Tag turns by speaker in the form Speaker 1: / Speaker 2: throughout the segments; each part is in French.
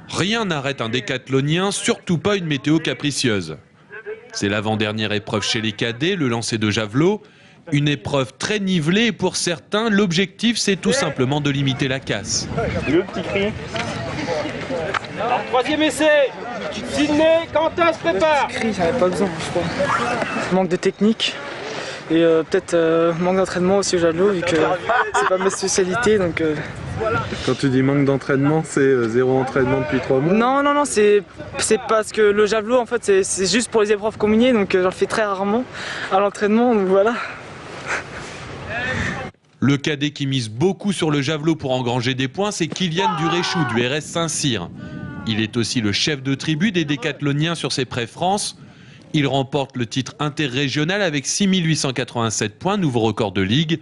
Speaker 1: Rien n'arrête un décathlonien, surtout pas une météo capricieuse. C'est l'avant-dernière épreuve chez les cadets, le lancer de javelot. Une épreuve très nivelée et pour certains, l'objectif c'est tout simplement de limiter la casse.
Speaker 2: Le petit cri. Alors, troisième essai. Sydney, Quentin se prépare.
Speaker 3: Cri, j'en avais pas besoin, je crois. Manque de technique et peut-être manque d'entraînement aussi au javelot vu que c'est pas ma spécialité donc.
Speaker 4: Quand tu dis manque d'entraînement, c'est zéro entraînement depuis 3 mois?
Speaker 3: Non, c'est parce que le javelot en fait c'est juste pour les épreuves combinées donc j'en fais très rarement à l'entraînement donc voilà.
Speaker 1: Le cadet qui mise beaucoup sur le javelot pour engranger des points, c'est Kylian Duréchou du RS Saint-Cyr. Il est aussi le chef de tribu des décathloniens sur ses pré-France. Il remporte le titre interrégional avec 6887 points, nouveau record de ligue.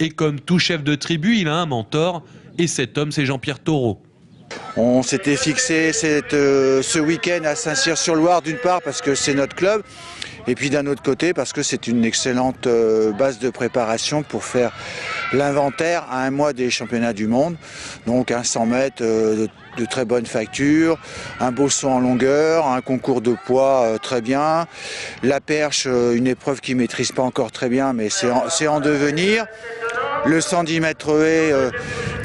Speaker 1: Et comme tout chef de tribu, il a un mentor, et cet homme, c'est Jean-Pierre Taureau.
Speaker 5: On s'était fixé ce week-end à Saint-Cyr-sur-Loire, d'une part parce que c'est notre club, et puis d'un autre côté parce que c'est une excellente base de préparation pour faire l'inventaire à un mois des championnats du monde. Donc un 100 mètres de très bonne facture, un beau saut en longueur, un concours de poids très bien, la perche, une épreuve qu'il ne maîtrise pas encore très bien, mais c'est en devenir. Le 110 mètres haies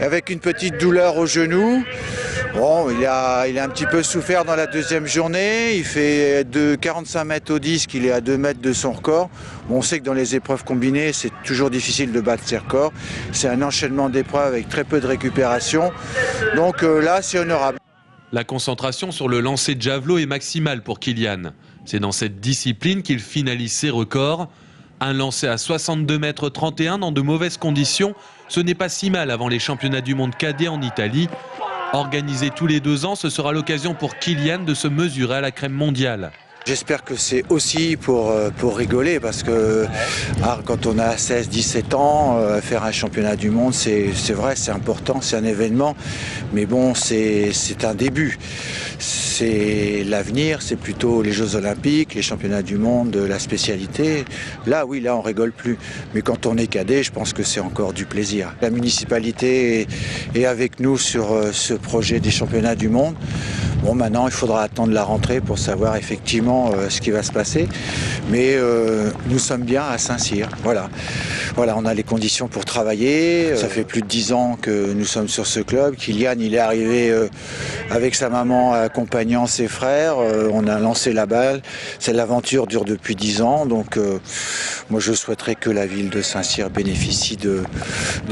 Speaker 5: avec une petite douleur au genou. Bon, il a un petit peu souffert dans la deuxième journée. Il fait de 45 mètres au disque, il est à 2 mètres de son record. Bon, on sait que dans les épreuves combinées, c'est toujours difficile de battre ses records. C'est un enchaînement d'épreuves avec très peu de récupération. Donc là, c'est honorable.
Speaker 1: La concentration sur le lancer de javelot est maximale pour Kylian. C'est dans cette discipline qu'il finalise ses records. Un lancer à 62 mètres 31 dans de mauvaises conditions, ce n'est pas si mal avant les championnats du monde cadet en Italie. Organisé tous les 2 ans, ce sera l'occasion pour Kylian de se mesurer à la crème mondiale.
Speaker 5: J'espère que c'est aussi pour rigoler parce que quand on a 16-17 ans, faire un championnat du monde, c'est vrai, c'est important, c'est un événement. Mais bon, c'est un début. C'est l'avenir, c'est plutôt les Jeux Olympiques, les championnats du monde, la spécialité. Là, oui, là, on rigole plus. Mais quand on est cadet, je pense que c'est encore du plaisir. La municipalité est avec nous sur ce projet des championnats du monde. Bon, maintenant, il faudra attendre la rentrée pour savoir effectivement ce qui va se passer. Mais nous sommes bien à Saint-Cyr. Voilà, on a les conditions pour travailler. Ça fait plus de 10 ans que nous sommes sur ce club. Kylian, il est arrivé avec sa maman accompagnant ses frères. On a lancé la balle. L'aventure dure depuis 10 ans. Donc, moi, je souhaiterais que la ville de Saint-Cyr bénéficie de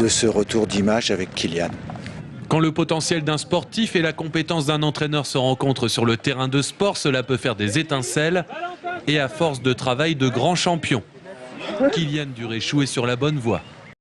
Speaker 5: ce retour d'image avec Kylian.
Speaker 1: Quand le potentiel d'un sportif et la compétence d'un entraîneur se rencontrent sur le terrain de sport, cela peut faire des étincelles et à force de travail de grands champions. Kylian Duréchou est sur la bonne voie.